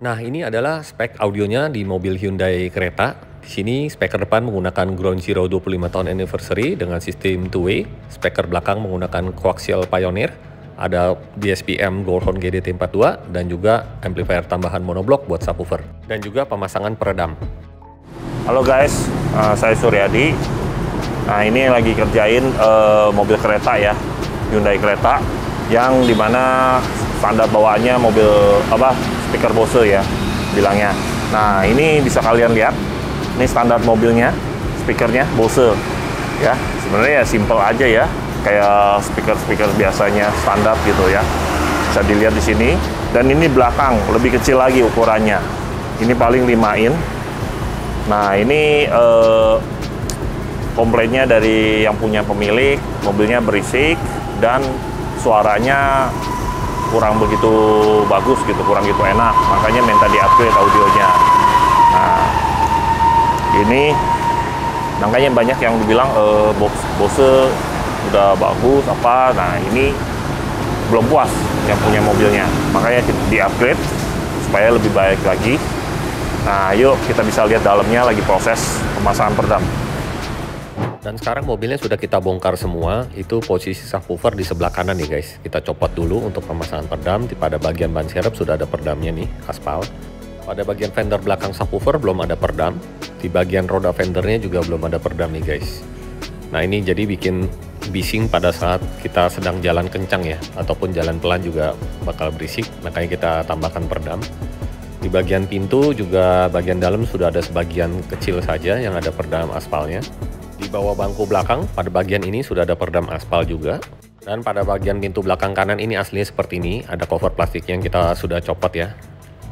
Nah, ini adalah spek audionya di mobil Hyundai Creta. Di sini speaker depan menggunakan Ground Zero 25 tahun anniversary dengan sistem two-way. Speaker belakang menggunakan Coaxial Pioneer. Ada DSP-M Goldhorn GDT42 dan juga amplifier tambahan monoblock buat subwoofer. Dan juga pemasangan peredam. Halo guys, saya Suryadi. Nah, ini lagi kerjain mobil kereta ya, Hyundai Creta, yang dimana standar bawaannya mobil speaker Bose ya bilangnya. Nah, ini bisa kalian lihat, ini standar mobilnya, speakernya Bose ya. Sebenarnya ya simple aja ya, kayak speaker biasanya standar gitu ya. Bisa dilihat di sini. Dan ini belakang lebih kecil lagi ukurannya. Ini paling 5 in. Nah, ini komplainnya dari yang punya pemilik, mobilnya berisik dan suaranya kurang begitu bagus gitu, kurang gitu enak, makanya minta di-upgrade audionya. Nah, ini makanya banyak yang bilang Bose udah bagus apa. Nah, ini belum puas yang punya mobilnya, makanya di-upgrade supaya lebih baik lagi. Nah, yuk kita bisa lihat dalamnya lagi proses pemasangan peredam. Dan sekarang mobilnya sudah kita bongkar semua. Itu posisi subwoofer di sebelah kanan nih guys. Kita copot dulu untuk pemasangan peredam. Pada bagian ban serep sudah ada peredamnya nih, aspal. Pada bagian fender belakang subwoofer belum ada peredam. Di bagian roda fendernya juga belum ada peredam nih guys. Nah, ini jadi bikin bising pada saat kita sedang jalan kencang ya, ataupun jalan pelan juga bakal berisik. Makanya kita tambahkan peredam. Di bagian pintu juga bagian dalam sudah ada sebagian kecil saja yang ada peredam aspalnya. Di bawah bangku belakang pada bagian ini sudah ada peredam aspal juga. Dan pada bagian pintu belakang kanan ini aslinya seperti ini, ada cover plastik yang kita sudah copot ya.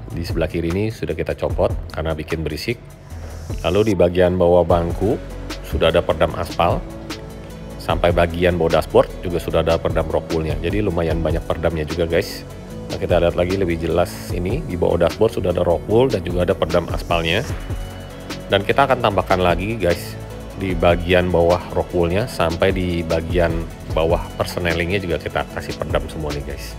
Di sebelah kiri ini sudah kita copot karena bikin berisik. Lalu di bagian bawah bangku sudah ada peredam aspal. Sampai bagian bawah dashboard juga sudah ada peredam rock woolnya. Jadi lumayan banyak peredamnya juga guys. Nah, kita lihat lagi lebih jelas ini di bawah dashboard sudah ada rock wool dan juga ada peredam aspalnya. Dan kita akan tambahkan lagi guys di bagian bawah rock woolnya sampai di bagian bawah persnelingnya juga kita kasih peredam semua nih guys,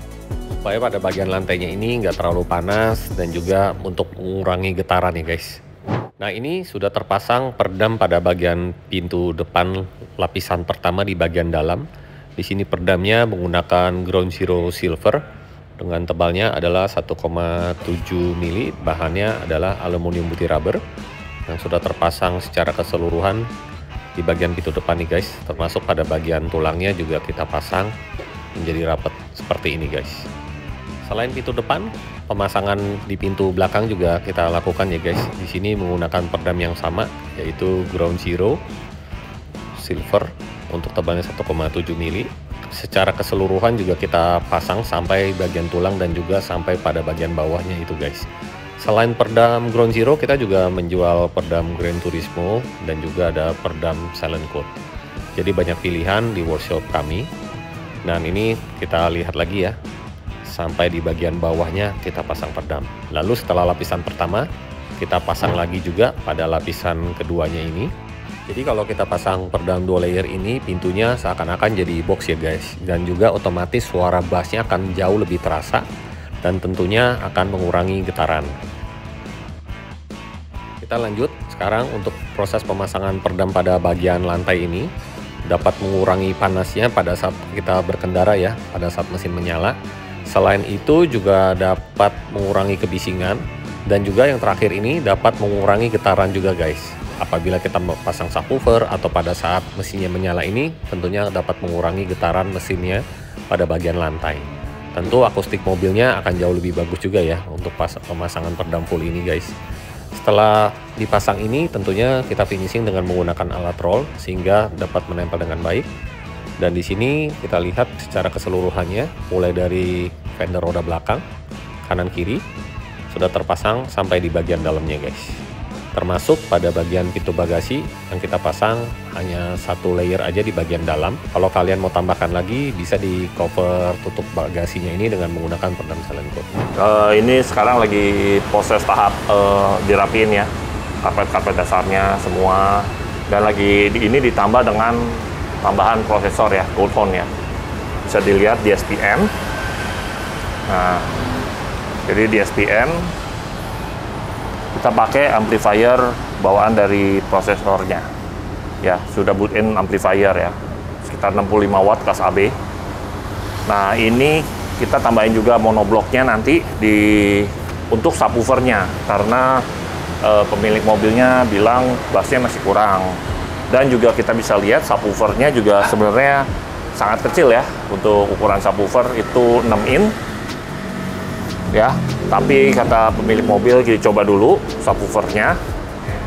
supaya pada bagian lantainya ini nggak terlalu panas dan juga untuk mengurangi getaran nih guys. Nah, ini sudah terpasang peredam pada bagian pintu depan lapisan pertama di bagian dalam. Di sini peredamnya menggunakan Ground Zero Silver dengan tebalnya adalah 1,7 mili, bahannya adalah aluminium putih rubber yang sudah terpasang secara keseluruhan di bagian pintu depan nih guys, termasuk pada bagian tulangnya juga kita pasang menjadi rapat seperti ini guys. Selain pintu depan, pemasangan di pintu belakang juga kita lakukan ya guys. Di sini menggunakan peredam yang sama, yaitu Ground Zero Silver untuk tebalnya 1,7 mili. Secara keseluruhan juga kita pasang sampai bagian tulang dan juga sampai pada bagian bawahnya itu guys. Selain peredam Ground Zero, kita juga menjual peredam Gran Turismo dan juga ada peredam Silent Coat. Jadi banyak pilihan di workshop kami. Dan ini kita lihat lagi ya, sampai di bagian bawahnya kita pasang peredam. Lalu setelah lapisan pertama, kita pasang lagi juga pada lapisan keduanya ini. Jadi kalau kita pasang peredam 2 layer ini, pintunya seakan-akan jadi box ya guys. Dan juga otomatis suara bassnya akan jauh lebih terasa dan tentunya akan mengurangi getaran. Kita lanjut sekarang untuk proses pemasangan peredam pada bagian lantai ini. Dapat mengurangi panasnya pada saat kita berkendara ya, pada saat mesin menyala. Selain itu juga dapat mengurangi kebisingan dan juga yang terakhir ini dapat mengurangi getaran juga guys. Apabila kita pasang subwoofer atau pada saat mesinnya menyala ini, tentunya dapat mengurangi getaran mesinnya pada bagian lantai. Tentu akustik mobilnya akan jauh lebih bagus juga ya untuk pemasangan peredam full ini guys. Setelah dipasang ini tentunya kita finishing dengan menggunakan alat roll sehingga dapat menempel dengan baik. Dan di sini kita lihat secara keseluruhannya mulai dari fender roda belakang, kanan kiri sudah terpasang sampai di bagian dalamnya guys. Termasuk pada bagian pintu bagasi yang kita pasang hanya 1 layer aja di bagian dalam. Kalau kalian mau tambahkan lagi bisa di cover tutup bagasinya ini dengan menggunakan peredam Silent Coat. Ini sekarang lagi proses tahap dirapiin ya, karpet dasarnya semua, dan lagi ini ditambah dengan tambahan prosesor ya, Goldhorn ya. Bisa dilihat di SPM. Nah, jadi di SPM kita pakai amplifier bawaan dari prosesornya. Ya, sudah built-in amplifier ya, sekitar 65 watt kelas AB. Nah, ini kita tambahin juga monobloknya nanti untuk subwoofernya, karena pemilik mobilnya bilang bassnya masih kurang. Dan juga kita bisa lihat subwoofernya juga sebenarnya sangat kecil ya, untuk ukuran subwoofer itu 6 in ya. Tapi kata pemilik mobil, kita coba dulu subwoofernya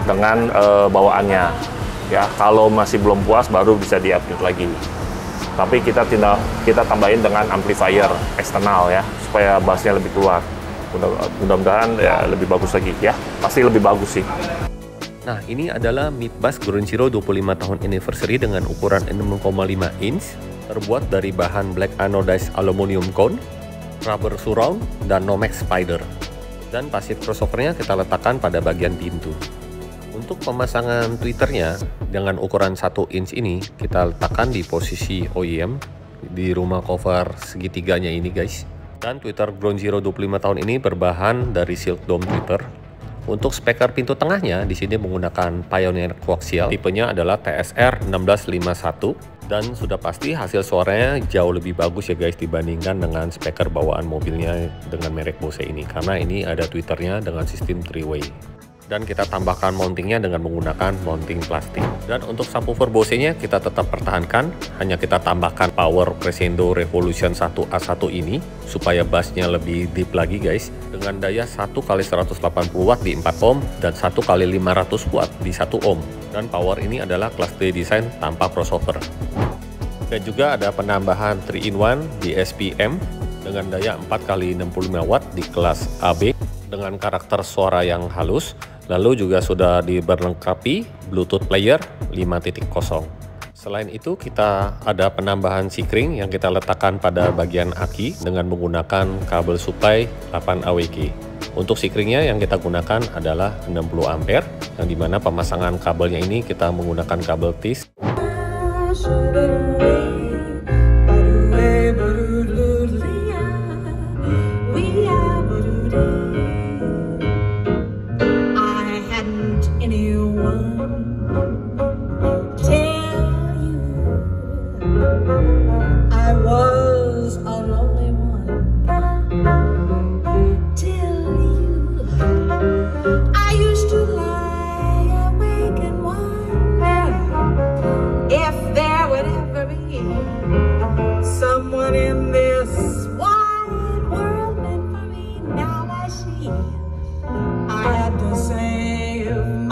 dengan bawaannya ya. Kalau masih belum puas baru bisa di-upgrade lagi. Tapi kita tambahin dengan amplifier eksternal ya, supaya bassnya lebih keluar. Mudah-mudahan ya lebih bagus lagi ya, pasti lebih bagus sih. Nah, ini adalah mid bass Ground Zero 25 tahun anniversary dengan ukuran 6,5 inch, terbuat dari bahan black anodized aluminium cone, rubber surround, dan Nomex spider. Dan pasif crossovernya kita letakkan pada bagian pintu. Untuk pemasangan tweeternya dengan ukuran 1 inch ini kita letakkan di posisi OEM di rumah cover segitiganya ini guys. Dan tweeter Ground Zero 25 tahun ini berbahan dari silk dome tweeter. Untuk speaker pintu tengahnya di sini menggunakan Pioneer Coaxial, tipenya adalah TSR 1651, dan sudah pasti hasil suaranya jauh lebih bagus ya guys dibandingkan dengan speaker bawaan mobilnya dengan merek Bose ini, karena ini ada tweeternya dengan sistem 3-way. Dan kita tambahkan mountingnya dengan menggunakan mounting plastik. Dan untuk subwoofer Bose-nya kita tetap pertahankan, hanya kita tambahkan power Crescendo Revolution 1A1 ini supaya bassnya lebih deep lagi guys, dengan daya 1x180 watt di 4 ohm dan 1x500 watt di 1 ohm. Dan power ini adalah Class D design tanpa crossover. Dan juga ada penambahan 3-in-1 di SPM dengan daya 4x65 watt di kelas AB dengan karakter suara yang halus. Lalu juga sudah diberlengkapi Bluetooth player 5.0. Selain itu kita ada penambahan sikring yang kita letakkan pada bagian aki dengan menggunakan kabel supply 8 AWG. Untuk sikringnya yang kita gunakan adalah 60 ampere, yang dimana pemasangan kabelnya ini kita menggunakan kabel TIS. I had to save